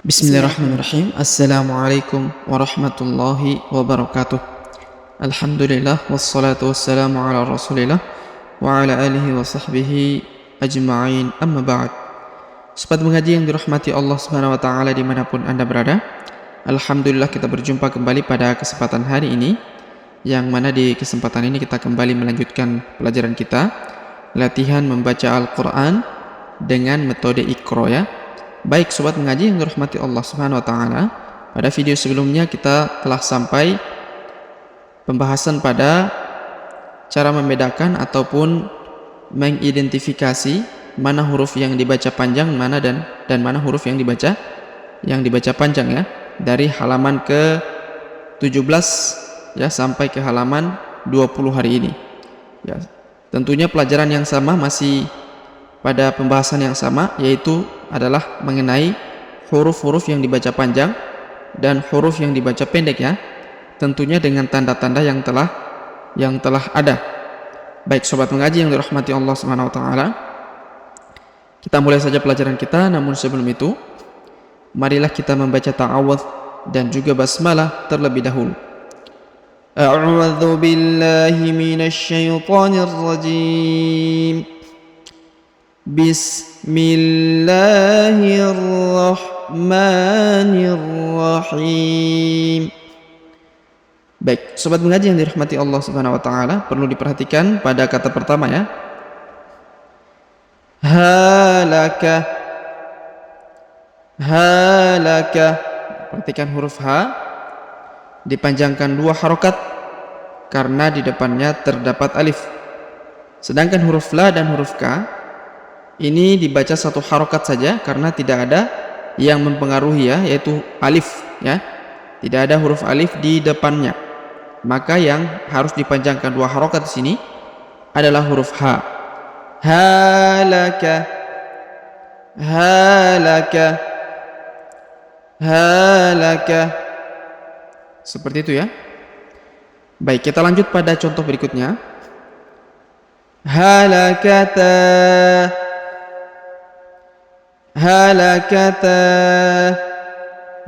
Bismillahirrahmanirrahim. Assalamualaikum warahmatullahi wabarakatuh. Alhamdulillah wassalatu wassalamu ala rasulillah wa ala alihi wa sahbihi ajma'in, amma ba'd. Sobat mengaji yang dirahmati Allah subhanahu wa ta'ala dimanapun anda berada, Alhamdulillah kita berjumpa kembali pada kesempatan hari ini, yang mana di kesempatan ini kita kembali melanjutkan pelajaran kita, latihan membaca Al-Quran dengan metode Iqra, ya. Baik sobat mengaji yang dirahmati Allah subhanahu wa ta'ala, pada video sebelumnya kita telah sampai pembahasan pada cara membedakan ataupun mengidentifikasi mana huruf yang dibaca panjang dan mana huruf yang dibaca panjang, ya, dari halaman ke 17 ya sampai ke halaman 20 hari ini, ya. Tentunya pelajaran yang sama, masih pada pembahasan yang sama, yaitu adalah mengenai huruf-huruf yang dibaca panjang dan huruf yang dibaca pendek, ya. Tentunya dengan tanda-tanda yang telah ada. Baik sobat mengaji yang dirahmati Allah Subhanahu wa taala, kita mulai saja pelajaran kita. Namun sebelum itu, marilah kita membaca ta'awudz dan juga basmalah terlebih dahulu. A'udzu billahi minasy syaithanir rajim. Bismillahirrahmanirrahim. Baik, sobat mengaji yang dirahmati Allah Subhanahu wa taala, perlu diperhatikan pada kata pertama, ya. Halaka. Halaka. Perhatikan huruf H dipanjangkan 2 harokat karena di depannya terdapat alif. Sedangkan huruf La dan huruf K ini dibaca 1 harokat saja karena tidak ada yang mempengaruhi, ya, yaitu alif, ya. Tidak ada huruf alif di depannya. Maka yang harus dipanjangkan 2 harokat di sini adalah huruf H. Halaka. Halaka. Halaka. Seperti itu, ya. Baik, kita lanjut pada contoh berikutnya. Halakata. Halakata.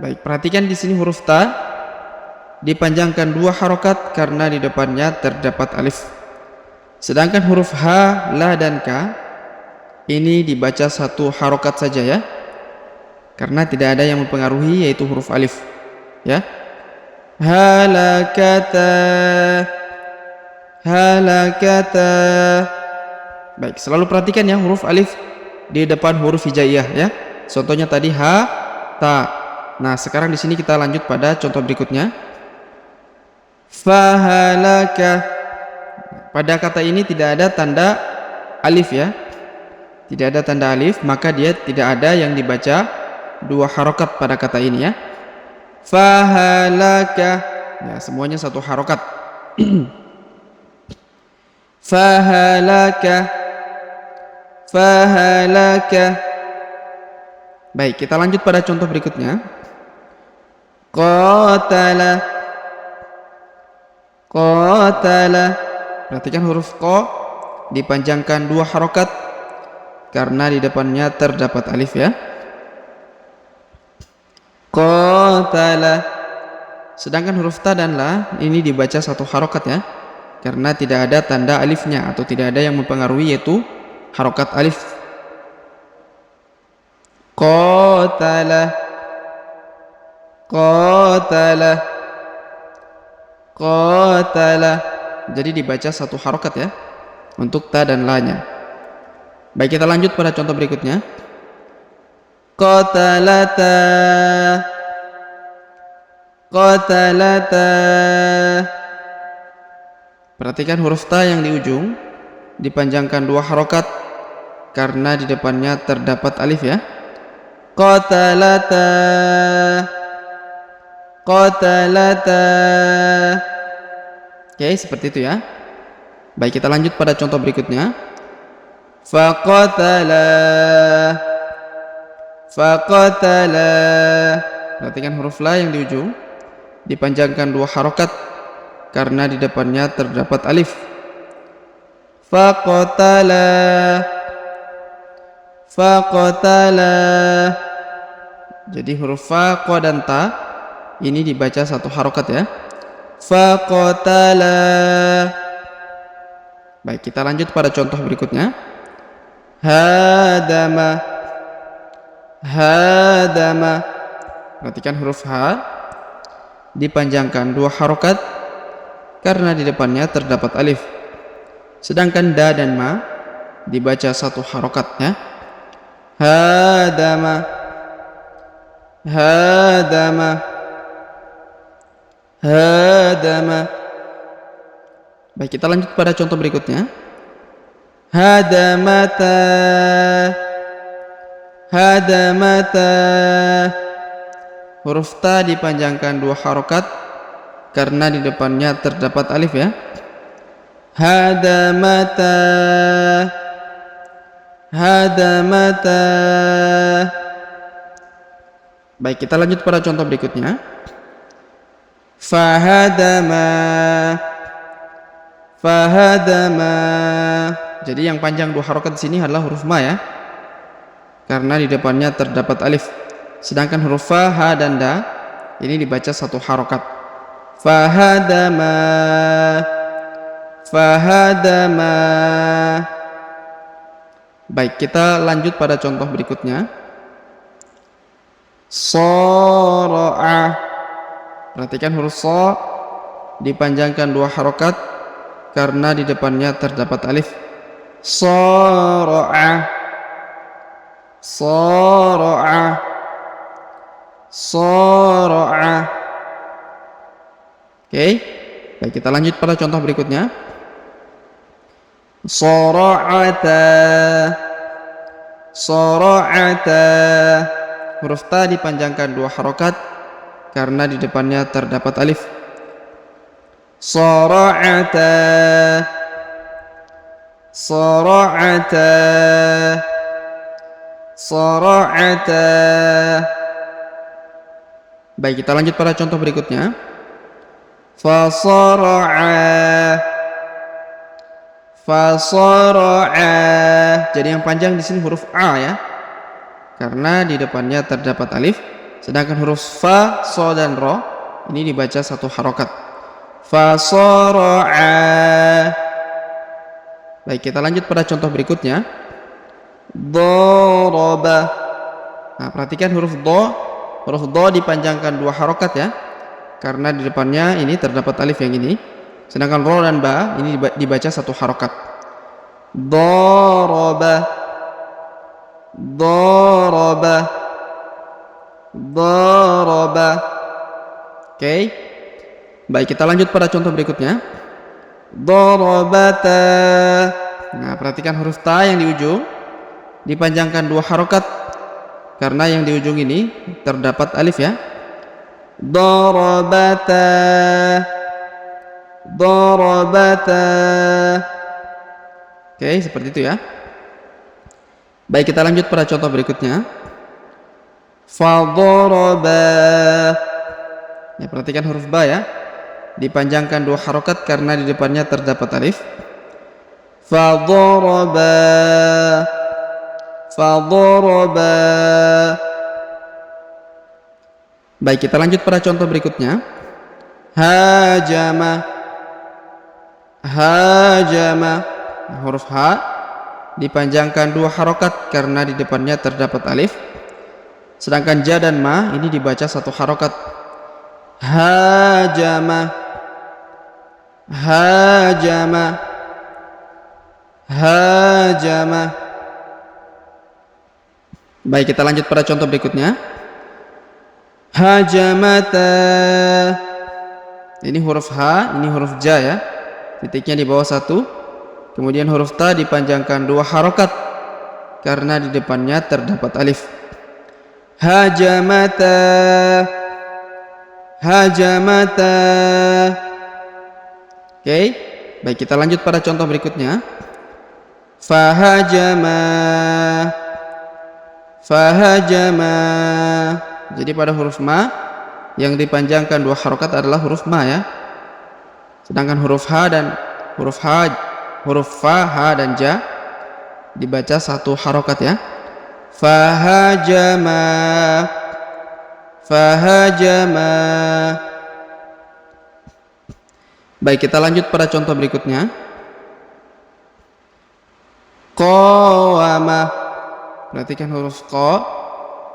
Baik, perhatikan di sini huruf ta dipanjangkan 2 harokat karena di depannya terdapat alif. Sedangkan huruf H, La dan K ini dibaca 1 harokat saja, ya, karena tidak ada yang mempengaruhi, yaitu huruf alif, ya. Halakata. Halakata. Baik, selalu perhatikan, ya, huruf alif di depan huruf hijaiyah, ya. Contohnya tadi ha, ta. Nah, sekarang di sini kita lanjut pada contoh berikutnya. Fahalaka. Pada kata ini tidak ada tanda alif, ya. Tidak ada tanda alif, maka dia tidak ada yang dibaca 2 harokat pada kata ini, ya. Fahalaka. Ya, semuanya 1 harokat. Fahalaka. Fahalaka. Baik, kita lanjut pada contoh berikutnya. Qatala. Qatala. Perhatikan huruf Qa dipanjangkan 2 harokat karena di depannya terdapat alif, ya. Qatala. Sedangkan huruf Ta dan La ini dibaca 1 harokat, ya, karena tidak ada tanda alifnya atau tidak ada yang mempengaruhi, yaitu harokat alif. Qatala. Qatala. Qatala. Jadi dibaca 1 harokat, ya, untuk ta dan la nya. Baik, kita lanjut pada contoh berikutnya. Qatalata. Qatalata. Perhatikan huruf ta yang di ujung dipanjangkan 2 harokat karena di depannya terdapat alif, ya. Qatalata. Qatalata. Oke, seperti itu, ya. Baik, kita lanjut pada contoh berikutnya. Faqatala. Faqatala. Perhatikan huruf La yang di ujung dipanjangkan 2 harokat karena di depannya terdapat alif. Faqatala. Faqatala. Jadi huruf fa, qa dan ta ini dibaca satu harokat ya. Faqatala. Baik, kita lanjut pada contoh berikutnya. Hadama. Hadama. Perhatikan huruf ha dipanjangkan dua harokat karena di depannya terdapat alif. Sedangkan da dan ma dibaca satu harokatnya. Hadama. Hadama. Hadama. Baik, kita lanjut pada contoh berikutnya. Hadamata. Hadamata. Huruf ta dipanjangkan dua harokat karena di depannya terdapat alif ya. Hadamata. Hadamata. Baik, kita lanjut pada contoh berikutnya. Fahadama. Fahadama. Jadi yang panjang dua harokat di sini adalah huruf ma ya, karena di depannya terdapat alif. Sedangkan huruf fa, ha dan da ini dibaca satu harokat. Fahadama. Fahadama. Baik, kita lanjut pada contoh berikutnya. Sara'a. Perhatikan huruf so dipanjangkan dua harokat karena di depannya terdapat alif. Sara'a. Sara'a. Sara'a. Oke. Baik, kita lanjut pada contoh berikutnya. Sara'ata. Sara'ata. Huruf ta dipanjangkan dua harokat karena di depannya terdapat alif. Sara'ata. Sara'ata. Sara'ata. Baik, kita lanjut pada contoh berikutnya. Fasara'a. Fasara'a. Jadi yang panjang di sini huruf a ya, karena di depannya terdapat alif. Sedangkan huruf fa, so dan ro ini dibaca satu harokat. Fasara'a. Baik, kita lanjut pada contoh berikutnya. Daraba. Nah, perhatikan huruf do. Huruf do dipanjangkan dua harokat ya, karena di depannya ini terdapat alif yang ini. Sedangkan ro dan ba ini dibaca satu harokat. Daraba. Daraba. Daraba. Oke. Baik, kita lanjut pada contoh berikutnya. Darabata. Nah, perhatikan huruf ta yang di ujung dipanjangkan dua harokat karena yang di ujung ini terdapat alif ya. Darabata. Darabata. Oke, seperti itu ya. Baik, kita lanjut pada contoh berikutnya. Fadaraba. Ya, perhatikan huruf ba ya, dipanjangkan dua harokat karena di depannya terdapat alif. Fadaraba. Fadaraba. Baik, kita lanjut pada contoh berikutnya. Hajama. Hajama. Huruf ha dipanjangkan dua harokat karena di depannya terdapat alif. Sedangkan ja dan ma ini dibaca satu harokat. Hajama. Hajama. Hajama. Baik, kita lanjut pada contoh berikutnya. Hajamata. Ini huruf ha, ini huruf ja ya, titiknya di bawah satu. Kemudian huruf ta dipanjangkan dua harokat karena di depannya terdapat alif. Hajamata. Hajamata. Oke, baik, kita lanjut pada contoh berikutnya. Fahajama. Fahajama. Jadi pada huruf ma yang dipanjangkan dua harokat adalah huruf ma ya. Sedangkan huruf ha dan huruf fa, ha dan ja dibaca satu harokat ya. Fahajama. fahajama. Baik, kita lanjut pada contoh berikutnya. Qawama. Perhatikan huruf qa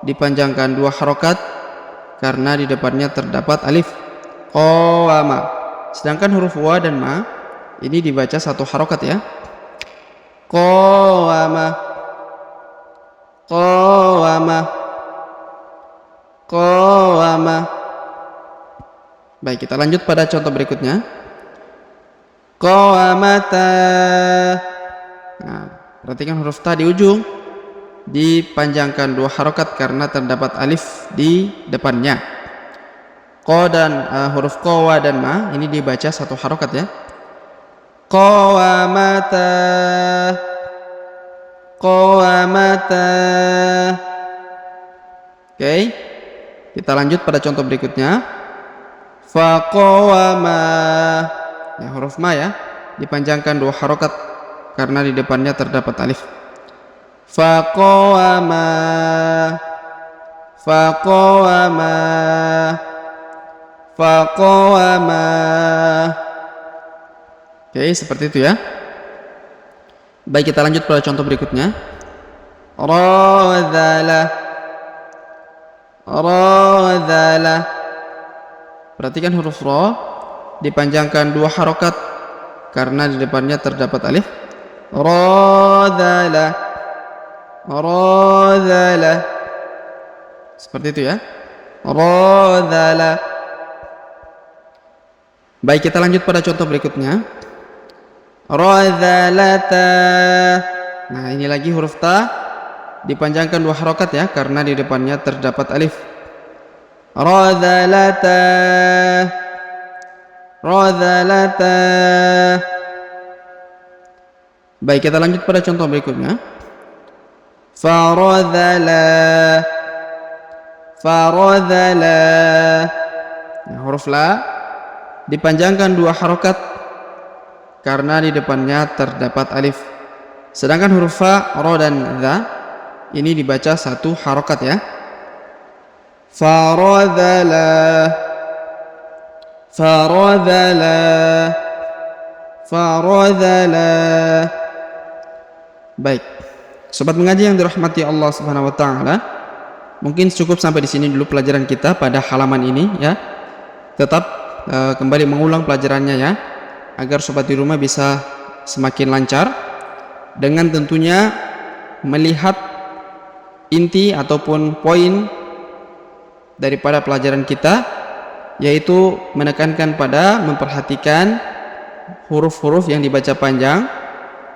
dipanjangkan 2 harokat karena di depannya terdapat alif. Qawama. Sedangkan huruf wa dan ma ini dibaca 1 harokat ya. Qawama. Qawama. Qawama. Baik, kita lanjut pada contoh berikutnya. Qawamata. Nah, perhatikan huruf ta di ujung dipanjangkan 2 harokat karena terdapat alif di depannya. Qa dan huruf qawa dan ma ini dibaca 1 harokat ya. Qawamata. Qawamata. Oke, kita lanjut pada contoh berikutnya. Faqawama. Ya, huruf ma ya dipanjangkan 2 harokat karena di depannya terdapat alif. Faqawama. Faqawama. Faqawama. Oke, seperti itu ya. Baik, kita lanjut pada contoh berikutnya. Radhala. Radhala. Perhatikan huruf ra dipanjangkan 2 harokat karena di depannya terdapat alif. Radhala. Radhala. Seperti itu ya. Radhala. Baik, kita lanjut pada contoh berikutnya. Radhalata. Nah, ini lagi huruf ta dipanjangkan 2 harokat ya karena di depannya terdapat alif. Radhalata. Radhalata. Baik, kita lanjut pada contoh berikutnya. Faradhala. Faradhala. Nah, huruf la dipanjangkan 2 harokat karena di depannya terdapat alif. Sedangkan huruf fa, ro dan dha ini dibaca 1 harokat ya. Faradhala. Faradhala. Faradhala. Baik, sobat mengaji yang dirahmati Allah Subhanahu wa taala, mungkin cukup sampai di sini dulu pelajaran kita pada halaman ini ya. Tetap kembali mengulang pelajarannya ya, agar sobat di rumah bisa semakin lancar, dengan tentunya melihat inti ataupun poin daripada pelajaran kita, yaitu menekankan pada memperhatikan huruf-huruf yang dibaca panjang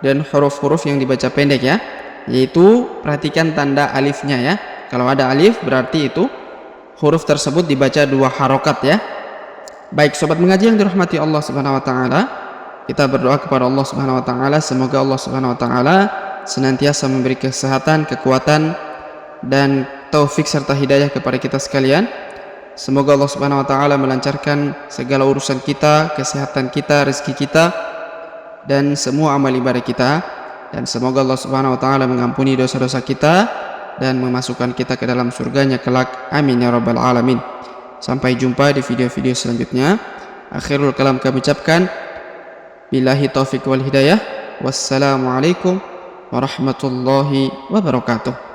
dan huruf-huruf yang dibaca pendek ya, yaitu perhatikan tanda alifnya ya. Kalau ada alif berarti itu huruf tersebut dibaca 2 harokat ya. Baik, sobat mengaji yang dirahmati Allah Subhanahu wa taala, kita berdoa kepada Allah Subhanahu wa taala semoga Allah Subhanahu wa taala senantiasa memberi kesehatan, kekuatan dan taufik serta hidayah kepada kita sekalian. Semoga Allah Subhanahu wa taala melancarkan segala urusan kita, kesehatan kita, rezeki kita dan semua amal ibadah kita, dan semoga Allah Subhanahu wa taala mengampuni dosa-dosa kita dan memasukkan kita ke dalam surganya kelak. Amin ya rabbal alamin. Sampai jumpa di video-video selanjutnya. Akhirul kalam kami ucapkan billahi taufik wal hidayah. Wassalamualaikum warahmatullahi wabarakatuh.